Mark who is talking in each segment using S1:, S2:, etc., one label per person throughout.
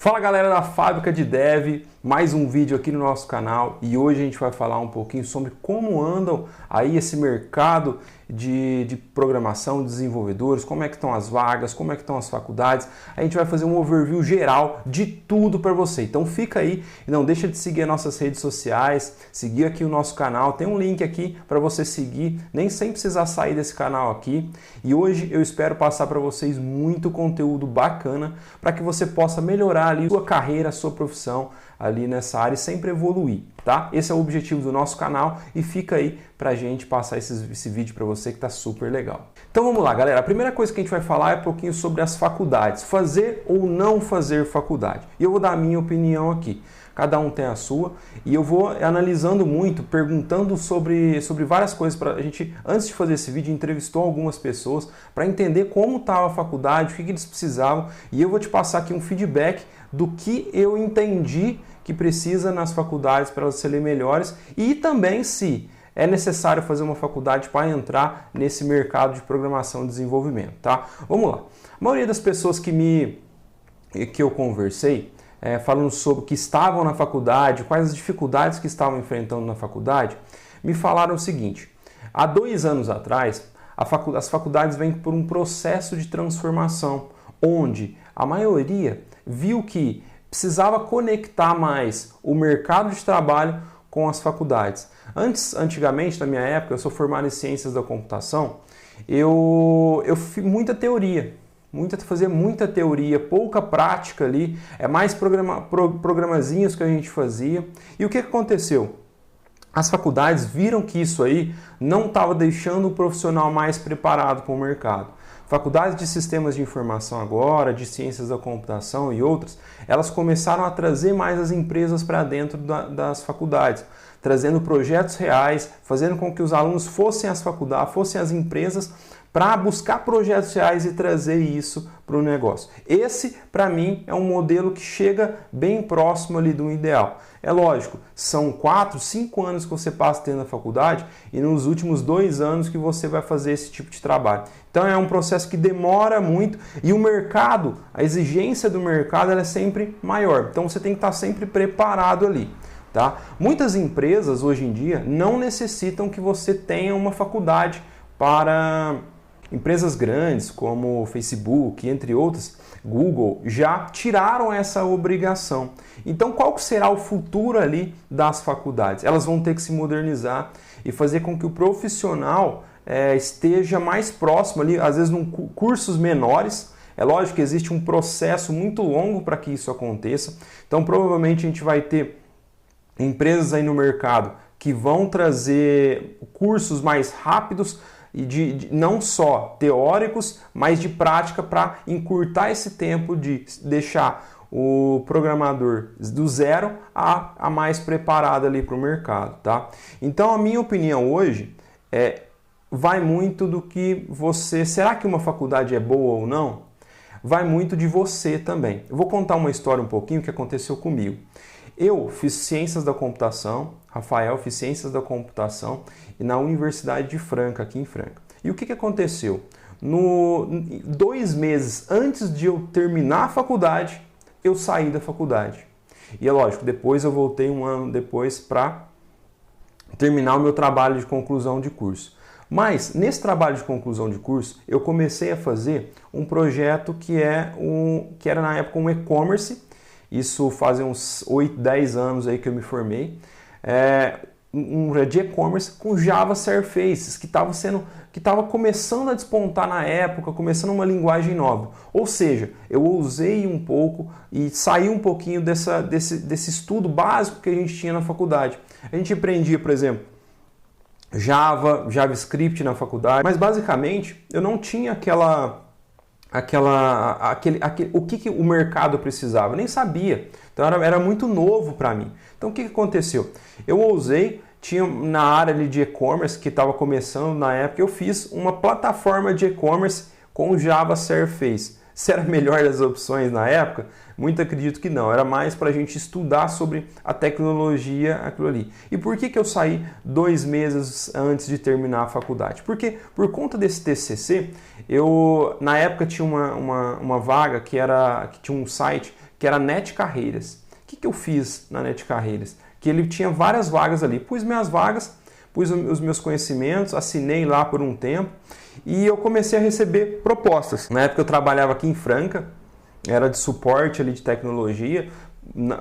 S1: Fala galera da Fábrica de Dev, mais um vídeo aqui no nosso canal e hoje a gente vai falar um pouquinho sobre como andam aí esse mercado de programação, desenvolvedores, como é que estão as vagas, como é que estão as faculdades. A gente vai fazer um overview geral de tudo para você, então fica aí e não deixa de seguir as nossas redes sociais, seguir aqui o nosso canal, tem um link aqui para você seguir, nem sem precisar sair desse canal aqui. E hoje eu espero passar para vocês muito conteúdo bacana para que você possa melhorar ali sua carreira, sua profissão ali nessa área e sempre evoluir, tá? Esse é o objetivo do nosso canal e fica aí pra gente passar esse vídeo para você que tá super legal. Então vamos lá, galera. A primeira coisa que a gente vai falar é um pouquinho sobre as faculdades, fazer ou não fazer faculdade. E eu vou dar a minha opinião aqui. Cada um tem a sua e eu vou analisando muito, perguntando sobre várias coisas. A gente, antes de fazer esse vídeo, entrevistou algumas pessoas para entender como estava a faculdade, o que eles precisavam e eu vou te passar aqui um feedback do que eu entendi que precisa nas faculdades para elas serem melhores e também se é necessário fazer uma faculdade para entrar nesse mercado de programação e desenvolvimento, tá? Vamos lá. A maioria das pessoas que eu conversei, falando sobre o que estavam na faculdade, quais as dificuldades que estavam enfrentando na faculdade, me falaram o seguinte: há 2 anos atrás, as faculdades vêm por um processo de transformação, onde a maioria viu que precisava conectar mais o mercado de trabalho com as faculdades. Antigamente, na minha época, eu sou formado em ciências da computação, eu fiz muita teoria. Fazia muita teoria, pouca prática ali, é mais programazinhos que a gente fazia. E o que aconteceu? As faculdades viram que isso aí não estava deixando o profissional mais preparado para o mercado. Faculdades de sistemas de informação agora, de ciências da computação e outras, elas começaram a trazer mais as empresas para dentro das faculdades, trazendo projetos reais, fazendo com que os alunos fossem às faculdades, fossem às empresas para buscar projetos reais e trazer isso para o negócio. Esse, para mim, é um modelo que chega bem próximo ali do ideal. É lógico, são 4, 5 anos que você passa dentro da faculdade e nos últimos 2 anos que você vai fazer esse tipo de trabalho. Então é um processo que demora muito e o mercado, a exigência do mercado ela é sempre maior. Então você tem que estar sempre preparado ali. Tá? Muitas empresas hoje em dia não necessitam que você tenha uma faculdade para... Empresas grandes como Facebook, entre outras, Google, já tiraram essa obrigação. Então, qual será o futuro ali das faculdades? Elas vão ter que se modernizar e fazer com que o profissional esteja mais próximo ali, às vezes, cursos menores. É lógico que existe um processo muito longo para que isso aconteça. Então, provavelmente, a gente vai ter empresas aí no mercado que vão trazer cursos mais rápidos, e não só teóricos, mas de prática para encurtar esse tempo de deixar o programador do zero a mais preparado ali para o mercado, tá? Então a minha opinião hoje vai muito do que você... Será que uma faculdade é boa ou não? Vai muito de você também. Eu vou contar uma história um pouquinho que aconteceu comigo. Eu fiz ciências da computação, Rafael fiz ciências da computação e na Universidade de Franca, aqui em Franca. E o que aconteceu? 2 meses antes de eu terminar a faculdade, eu saí da faculdade. E é lógico, depois eu voltei 1 ano depois para terminar o meu trabalho de conclusão de curso. Mas nesse trabalho de conclusão de curso, eu comecei a fazer um projeto que era na época um e-commerce. Isso faz uns 8, 10 anos aí que eu me formei. Um de e-commerce com Java Server Faces, que estava começando a despontar na época, começando uma linguagem nova. Ou seja, eu ousei um pouco e saí um pouquinho desse estudo básico que a gente tinha na faculdade. A gente aprendia, por exemplo, JavaScript na faculdade, mas basicamente eu não tinha o que o mercado precisava, eu nem sabia, então era muito novo para mim. Então o que aconteceu? Eu ousei, tinha na área ali de e-commerce que estava começando na época, eu fiz uma plataforma de e-commerce com Java Server Faces. Se era a melhor das opções na época? Muito acredito que não, era mais para a gente estudar sobre a tecnologia, aquilo ali. E por que eu saí 2 meses antes de terminar a faculdade? Porque por conta desse TCC, na época tinha uma vaga que tinha um site que era Net Carreiras. O que eu fiz na Net Carreiras? Que ele tinha várias vagas ali. Pus minhas vagas, pus os meus conhecimentos, assinei lá por um tempo e eu comecei a receber propostas. Na época eu trabalhava aqui em Franca, era de suporte ali de tecnologia,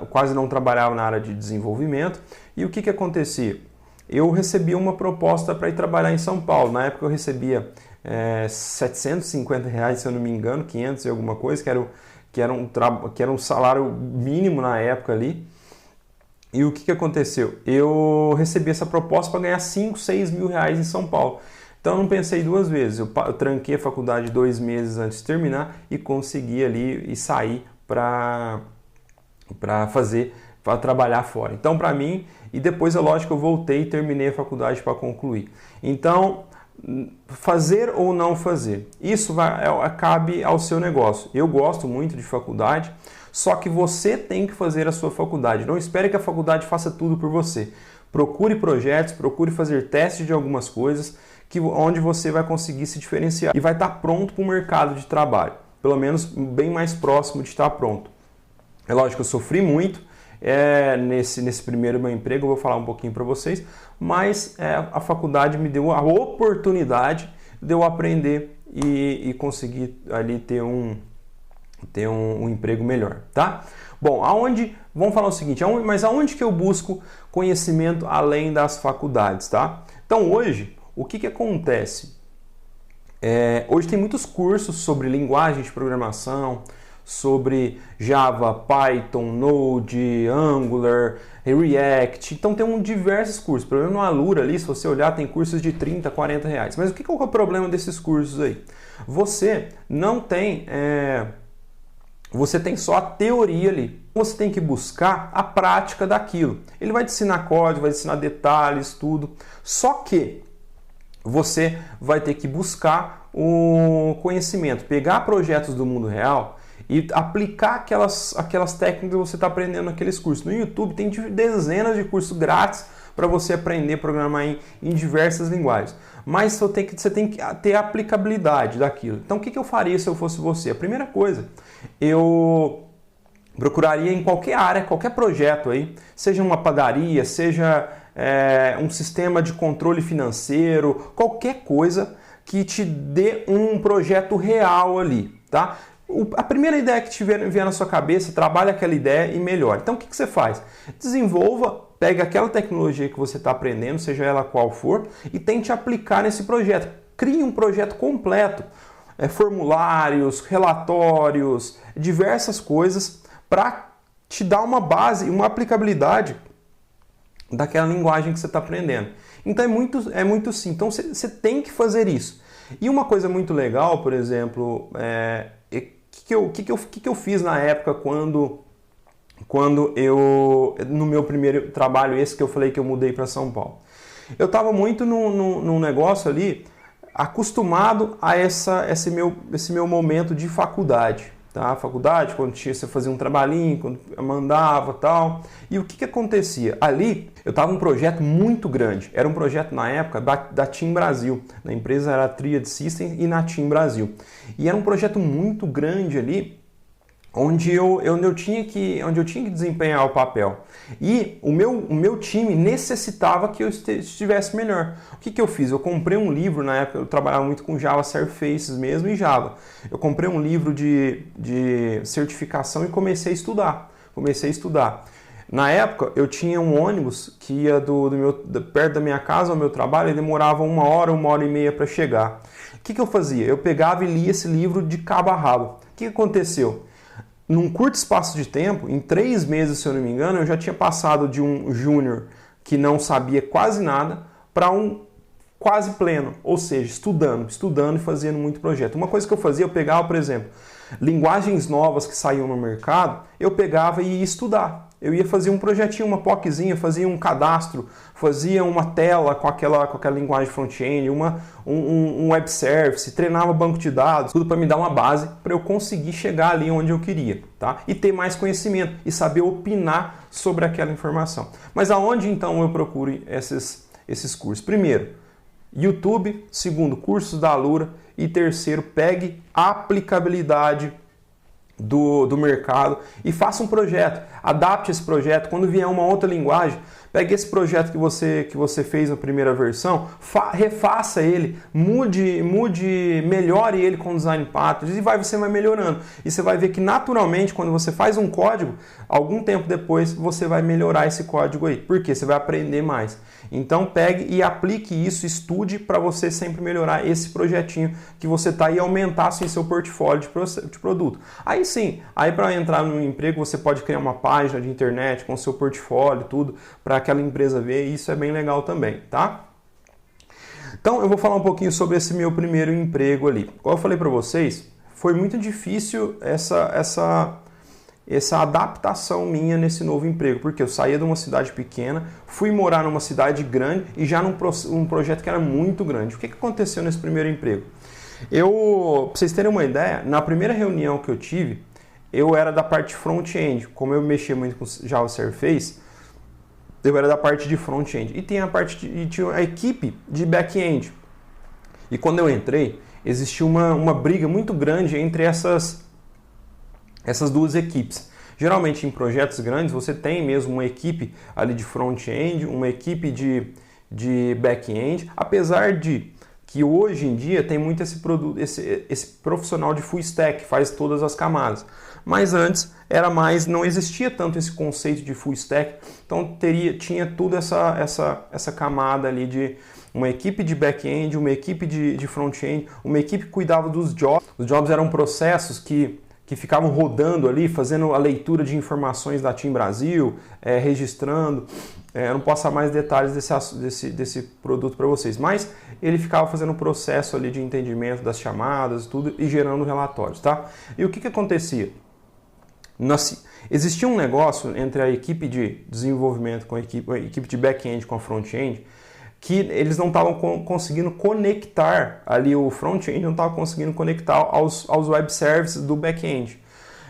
S1: quase não trabalhava na área de desenvolvimento. E o que acontecia? Eu recebia uma proposta para ir trabalhar em São Paulo. Na época eu recebia R$750, se eu não me engano, 500 e alguma coisa, que era um salário mínimo na época ali. E o que aconteceu? Eu recebi essa proposta para ganhar 5, 6 mil reais em São Paulo. Então eu não pensei duas vezes. Eu tranquei a faculdade 2 meses antes de terminar e consegui ali e sair para trabalhar fora. Então para mim, e depois é lógico que eu voltei e terminei a faculdade para concluir. Então, fazer ou não fazer, isso cabe ao seu negócio. Eu gosto muito de faculdade, só que você tem que fazer a sua faculdade. Não espere que a faculdade faça tudo por você. Procure projetos, procure fazer testes de algumas coisas onde você vai conseguir se diferenciar e vai estar pronto para o mercado de trabalho. Pelo menos bem mais próximo de estar pronto. É lógico que eu sofri muito nesse primeiro meu emprego, eu vou falar um pouquinho para vocês, mas a faculdade me deu a oportunidade de eu aprender e conseguir ali ter um emprego melhor, tá? Bom, vamos falar o seguinte, mas aonde que eu busco conhecimento além das faculdades, tá? Então hoje, o que acontece? Hoje tem muitos cursos sobre linguagem de programação, sobre Java, Python, Node, Angular, React. Então tem diversos cursos. Por exemplo, no Alura ali, se você olhar, tem cursos de 30, 40 reais. Mas qual é o problema desses cursos aí? Você não tem... Você tem só a teoria ali. Você tem que buscar a prática daquilo. Ele vai te ensinar código, vai te ensinar detalhes, tudo. Só que você vai ter que buscar o conhecimento, pegar projetos do mundo real e aplicar aquelas técnicas que você está aprendendo naqueles cursos. No YouTube tem dezenas de cursos grátis para você aprender a programar em diversas linguagens. Mas você tem que ter a aplicabilidade daquilo. Então o que eu faria se eu fosse você? A primeira coisa, eu procuraria em qualquer área, qualquer projeto aí, seja uma padaria, seja um sistema de controle financeiro, qualquer coisa que te dê um projeto real ali, tá? A primeira ideia que vier na sua cabeça, trabalhe aquela ideia e melhore. Então o que você faz? Desenvolva, pega aquela tecnologia que você está aprendendo, seja ela qual for, e tente aplicar nesse projeto. Crie um projeto completo, formulários, relatórios, diversas coisas para te dar uma base, uma aplicabilidade daquela linguagem que você está aprendendo. Então é muito simples. Então você tem que fazer isso. E uma coisa muito legal, por exemplo, o que eu fiz na época quando eu, no meu primeiro trabalho, esse que eu falei que eu mudei para São Paulo. Eu estava muito num negócio ali, acostumado a esse meu momento de faculdade. Tá? Faculdade, quando você fazia um trabalhinho, quando mandava tal. E o que acontecia? Ali, eu estava num projeto muito grande. Era um projeto, na época, da TIM Brasil. A empresa era a Triad Systems e na TIM Brasil. E era um projeto muito grande ali, onde eu tinha que desempenhar o papel. E o meu time necessitava que eu estivesse melhor. O que eu fiz? Eu comprei um livro, na época eu trabalhava muito com Java Surfaces mesmo e Java. Eu comprei um livro de certificação e comecei a estudar. Na época eu tinha um ônibus que ia perto da minha casa ao meu trabalho e demorava 1 hora, 1h30 para chegar. O que eu fazia? Eu pegava e lia esse livro de cabo a rabo. O que aconteceu? Num curto espaço de tempo, em 3 meses, se eu não me engano, eu já tinha passado de um júnior que não sabia quase nada para um quase pleno, ou seja, estudando e fazendo muito projeto. Uma coisa que eu fazia, eu pegava, por exemplo, linguagens novas que saíam no mercado, eu pegava e ia estudar. Eu ia fazer um projetinho, uma POCzinha, fazia um cadastro, fazia uma tela com aquela linguagem front-end, um web service, treinava banco de dados, tudo para me dar uma base para eu conseguir chegar ali onde eu queria, tá? E ter mais conhecimento e saber opinar sobre aquela informação. Mas aonde então eu procuro esses cursos? Primeiro, YouTube. Segundo, cursos da Alura. E terceiro, pegue aplicabilidade do mercado e faça um projeto, adapte esse projeto. Quando vier uma outra linguagem, pegue esse projeto que você fez na primeira versão, refaça ele, melhore ele com design patterns e você vai melhorando. E você vai ver que naturalmente, quando você faz um código, algum tempo depois você vai melhorar esse código aí, porque você vai aprender mais. Então pegue e aplique isso, estude para você sempre melhorar esse projetinho que você está e aumentar assim, seu portfólio de produto. Aí sim, aí para entrar no emprego você pode criar uma página de internet com seu portfólio, tudo, para aquela empresa ver, e isso é bem legal também, tá? Então eu vou falar um pouquinho sobre esse meu primeiro emprego ali. Como eu falei para vocês, foi muito difícil essa adaptação minha nesse novo emprego, porque eu saía de uma cidade pequena, fui morar numa cidade grande e já num projeto que era muito grande. O que aconteceu nesse primeiro emprego? Pra vocês terem uma ideia, na primeira reunião que eu tive, eu era da parte front-end. Como eu mexia muito com Java Surface, eu era da parte de front-end. E tinha a equipe de back-end. E quando eu entrei, existia uma briga muito grande entre essas duas equipes. Geralmente em projetos grandes você tem mesmo uma equipe ali de front-end, uma equipe de back-end, apesar de que hoje em dia tem muito esse profissional de full stack, faz todas as camadas. Mas antes não existia tanto esse conceito de full stack, então tinha tudo essa camada ali de uma equipe de back-end, uma equipe de front-end, uma equipe que cuidava dos jobs. Os jobs eram processos que ficavam rodando ali, fazendo a leitura de informações da Team Brasil, registrando. Eu não posso dar mais detalhes desse produto para vocês, mas ele ficava fazendo o processo ali de entendimento das chamadas tudo, e gerando relatórios, tá? E o que acontecia? Existia um negócio entre a equipe de desenvolvimento com a equipe de back-end com a front-end, que eles não estavam conseguindo conectar ali, o front-end não estava conseguindo conectar aos web services do back-end.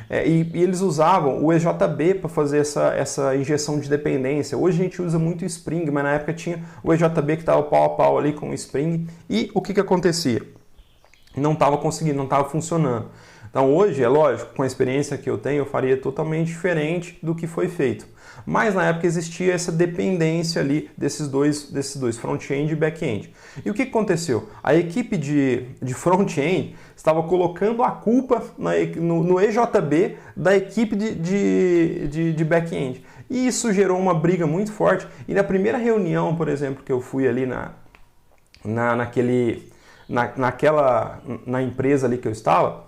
S1: E eles usavam o EJB para fazer essa injeção de dependência. Hoje a gente usa muito o Spring, mas na época tinha o EJB que estava pau a pau ali com o Spring. E o que acontecia? Não estava conseguindo, não estava funcionando. Então hoje, é lógico, com a experiência que eu tenho, eu faria totalmente diferente do que foi feito. Mas na época existia essa dependência ali desses dois front-end e back-end. E o que aconteceu? A equipe de front-end estava colocando a culpa no EJB da equipe de back-end. E isso gerou uma briga muito forte. E na primeira reunião, por exemplo, que eu fui ali na empresa ali que eu estava,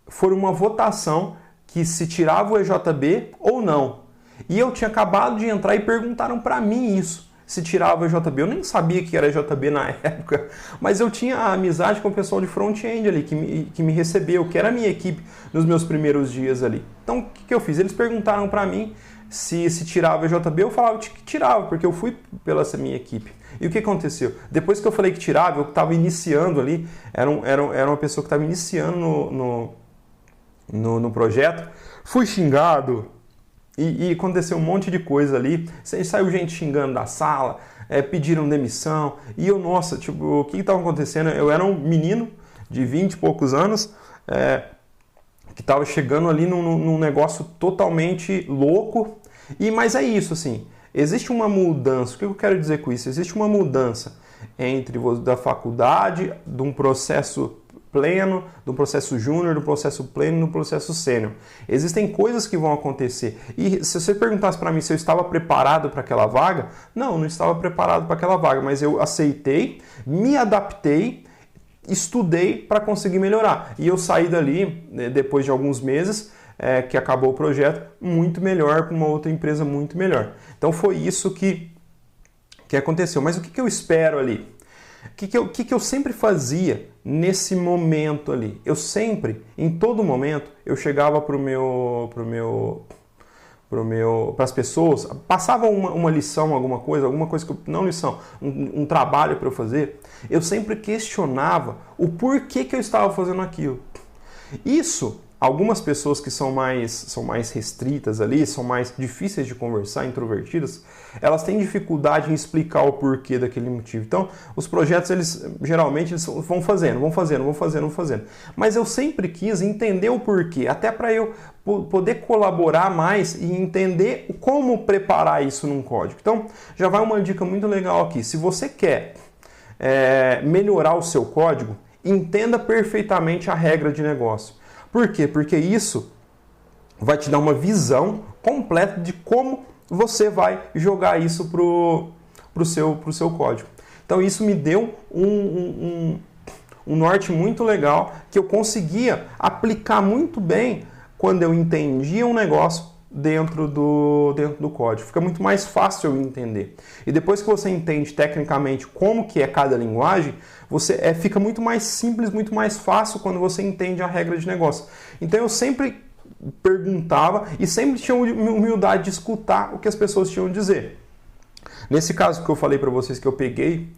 S1: foi uma votação que se tirava o EJB ou não. E eu tinha acabado de entrar e perguntaram para mim isso, se tirava o EJB. Eu nem sabia que era EJB na época, mas eu tinha a amizade com o pessoal de front-end ali, que me recebeu, que era a minha equipe nos meus primeiros dias ali. Então, o que eu fiz? Eles perguntaram para mim se tirava o EJB, eu falava que tirava, porque eu fui pela essa minha equipe. E o que aconteceu? Depois que eu falei que tirava, eu estava iniciando ali, era uma pessoa que estava iniciando no projeto, fui xingado e aconteceu um monte de coisa ali, saiu gente xingando da sala, pediram demissão, e eu, nossa, tipo, o que estava acontecendo? Eu era um menino de 20 e poucos anos, que estava chegando ali num negócio totalmente louco, mas é isso, assim, existe uma mudança. O que eu quero dizer com isso? Existe uma mudança entre da faculdade, de um processo pleno, do processo júnior, do processo pleno e do processo sênior. Existem coisas que vão acontecer. E se você perguntasse para mim se eu estava preparado para aquela vaga, não estava preparado para aquela vaga, mas eu aceitei, me adaptei, estudei para conseguir melhorar. E eu saí dali, depois de alguns meses, que acabou o projeto, muito melhor, para uma outra empresa muito melhor. Então foi isso que aconteceu. Mas o que eu espero ali? O que eu sempre fazia nesse momento ali? Eu sempre, em todo momento, eu chegava para as pessoas, passava uma lição, alguma coisa que eu, não lição, um trabalho para eu fazer, eu sempre questionava o porquê que eu estava fazendo aquilo. Isso algumas pessoas que são mais restritas ali, são mais difíceis de conversar, introvertidas, elas têm dificuldade em explicar o porquê daquele motivo. Então, os projetos, geralmente eles vão fazendo. Mas eu sempre quis entender o porquê, até para eu poder colaborar mais e entender como preparar isso num código. Então, já vai uma dica muito legal aqui. Se você quer melhorar o seu código, entenda perfeitamente a regra de negócio. Por quê? Porque isso vai te dar uma visão completa de como você vai jogar isso pro seu código. Então isso me deu um norte muito legal que eu conseguia aplicar muito bem quando eu entendia um negócio dentro do código. Fica muito mais fácil eu entender. E depois que você entende tecnicamente como que é cada linguagem, fica muito mais simples, muito mais fácil quando você entende a regra de negócio. Então eu sempre perguntava e sempre tinha humildade de escutar o que as pessoas tinham a dizer. Nesse caso que eu falei para vocês que eu peguei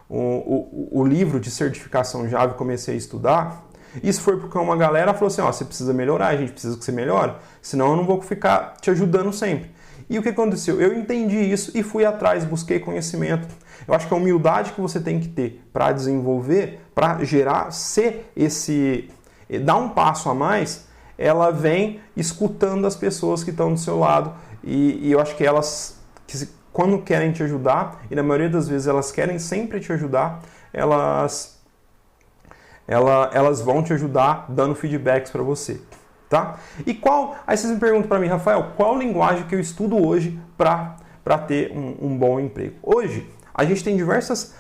S1: o livro de certificação Java e comecei a estudar, isso foi porque uma galera falou assim, você precisa melhorar, a gente precisa que você melhore, senão eu não vou ficar te ajudando sempre. E o que aconteceu? Eu entendi isso e fui atrás, busquei conhecimento. Eu acho que a humildade que você tem que ter para desenvolver, para dar um passo a mais, ela vem escutando as pessoas que estão do seu lado e eu acho que elas, quando querem te ajudar, e na maioria das vezes elas querem sempre te ajudar, elas vão te ajudar dando feedbacks para você, tá? Aí vocês me perguntam para mim, Rafael, qual linguagem que eu estudo hoje para ter um bom emprego? Hoje, a gente tem diversas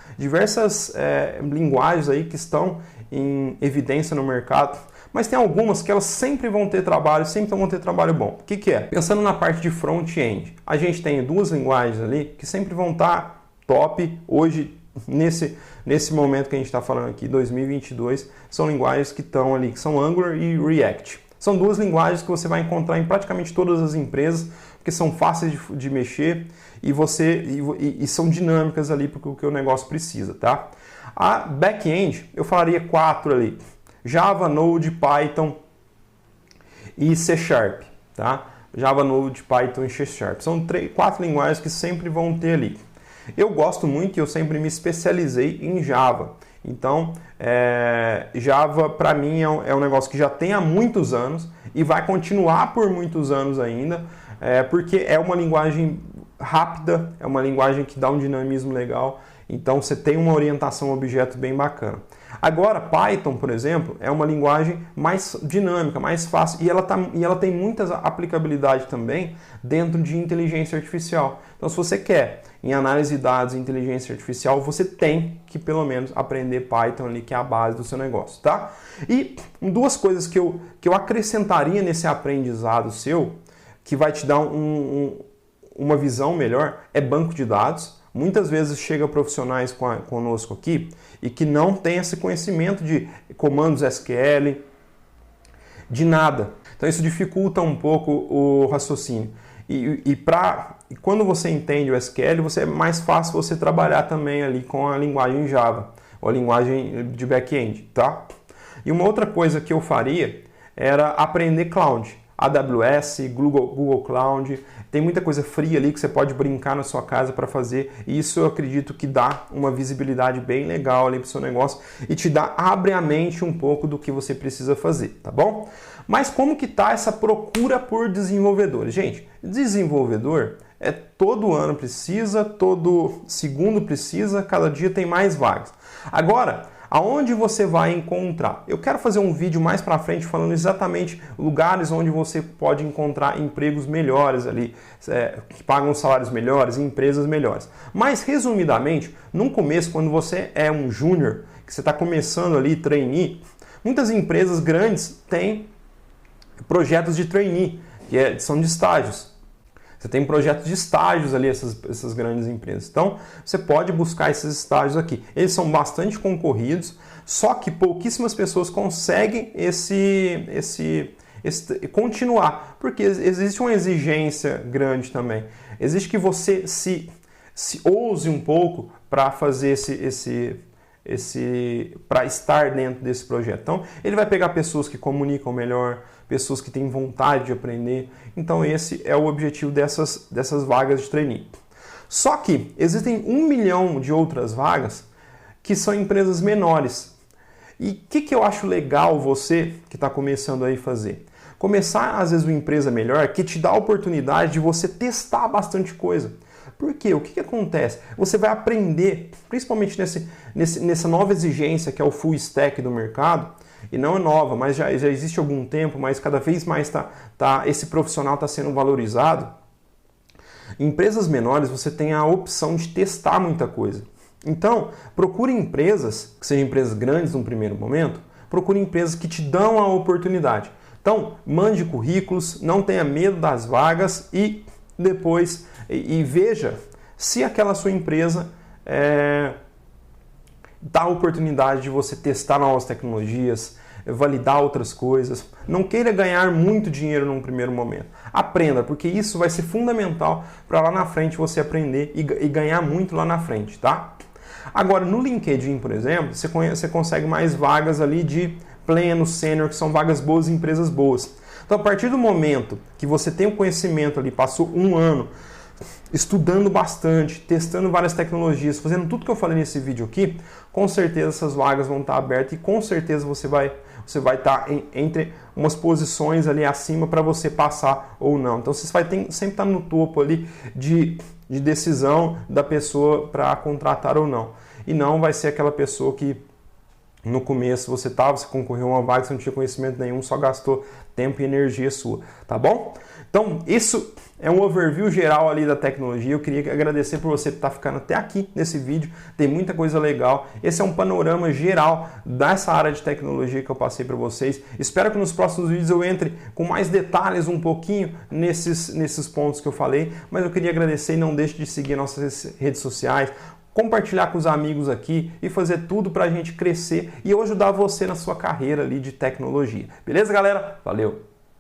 S1: linguagens aí que estão em evidência no mercado, mas tem algumas que elas sempre vão ter trabalho bom. O que é? Pensando na parte de front-end, a gente tem duas linguagens ali que sempre vão estar top hoje, nesse momento que a gente está falando aqui, 2022, são linguagens que estão ali, que são Angular e React. São duas linguagens que você vai encontrar em praticamente todas as empresas, porque são fáceis de mexer e são dinâmicas ali para o que o negócio precisa, tá? A back-end, eu falaria 4 ali, Java, Node, Python e C Sharp, tá? Java, Node, Python e C Sharp. São 4 linguagens que sempre vão ter ali. Eu gosto muito e eu sempre me especializei em Java. Então, Java para mim é um negócio que já tem há muitos anos e vai continuar por muitos anos ainda, porque é uma linguagem rápida, é uma linguagem que dá um dinamismo legal, então você tem uma orientação a objeto bem bacana. Agora, Python, por exemplo, é uma linguagem mais dinâmica, mais fácil e ela tem muitas aplicabilidade também dentro de inteligência artificial. Então, se você quer em análise de dados e inteligência artificial, você tem que pelo menos aprender Python ali, que é a base do seu negócio, tá? E duas coisas que eu acrescentaria nesse aprendizado seu, que vai te dar uma visão melhor, é banco de dados. Muitas vezes chega profissionais conosco aqui e que não tem esse conhecimento de comandos SQL, de nada. Então isso dificulta um pouco o raciocínio. E quando você entende o SQL, é mais fácil você trabalhar também ali com a linguagem Java, ou a linguagem de back-end, tá? E uma outra coisa que eu faria era aprender cloud. AWS, Google Cloud, tem muita coisa fria ali que você pode brincar na sua casa para fazer, e isso eu acredito que dá uma visibilidade bem legal ali para o seu negócio e abre a mente um pouco do que você precisa fazer, tá bom? Mas como que tá essa procura por desenvolvedores? Gente, desenvolvedor todo ano precisa, todo segundo precisa, cada dia tem mais vagas. Agora, aonde você vai encontrar? Eu quero fazer um vídeo mais para frente falando exatamente lugares onde você pode encontrar empregos melhores ali, que pagam salários melhores, empresas melhores. Mas, resumidamente, no começo, quando você é um júnior, que você está começando ali, trainee, muitas empresas grandes têm projetos de trainee, que são de estágios. Você tem projetos de estágios ali, essas grandes empresas. Então, você pode buscar esses estágios aqui. Eles são bastante concorridos, só que pouquíssimas pessoas conseguem continuar, porque existe uma exigência grande também. Existe que você se ouse um pouco para fazer para estar dentro desse projeto. Então, ele vai pegar pessoas que comunicam melhor, pessoas que têm vontade de aprender. Então, esse é o objetivo dessas vagas de trainee. Só que existem 1 milhão de outras vagas que são empresas menores. E o que eu acho legal você que está começando aí fazer? Começar, às vezes, uma empresa melhor que te dá a oportunidade de você testar bastante coisa. Por quê? O que acontece? Você vai aprender, principalmente nessa nova exigência que é o full stack do mercado, e não é nova, mas já existe há algum tempo, mas cada vez mais esse profissional está sendo valorizado. Em empresas menores você tem a opção de testar muita coisa. Então, procure empresas, que sejam empresas grandes num primeiro momento, procure empresas que te dão a oportunidade. Então, mande currículos, não tenha medo das vagas e depois veja se aquela sua empresa dá a oportunidade de você testar novas tecnologias, validar outras coisas. Não queira ganhar muito dinheiro num primeiro momento. Aprenda, porque isso vai ser fundamental para lá na frente você aprender e ganhar muito lá na frente, tá? Agora, no LinkedIn, por exemplo, você consegue mais vagas ali de pleno, sênior, que são vagas boas em empresas boas. Então, a partir do momento que você tem o conhecimento ali, passou 1 ano estudando bastante, testando várias tecnologias, fazendo tudo que eu falei nesse vídeo aqui, com certeza essas vagas vão estar abertas e com certeza você vai estar entre umas posições ali acima para você passar ou não. Então você vai sempre estar no topo ali de decisão da pessoa para contratar ou não. E não vai ser aquela pessoa que no começo você concorreu a uma vaga, você não tinha conhecimento nenhum, só gastou tempo e energia sua, tá bom? Então, isso é um overview geral ali da tecnologia. Eu queria agradecer por você estar ficando até aqui nesse vídeo. Tem muita coisa legal. Esse é um panorama geral dessa área de tecnologia que eu passei para vocês. Espero que nos próximos vídeos eu entre com mais detalhes um pouquinho nesses pontos que eu falei. Mas eu queria agradecer e não deixe de seguir nossas redes sociais, compartilhar com os amigos aqui e fazer tudo para a gente crescer e eu ajudar você na sua carreira ali de tecnologia. Beleza, galera? Valeu!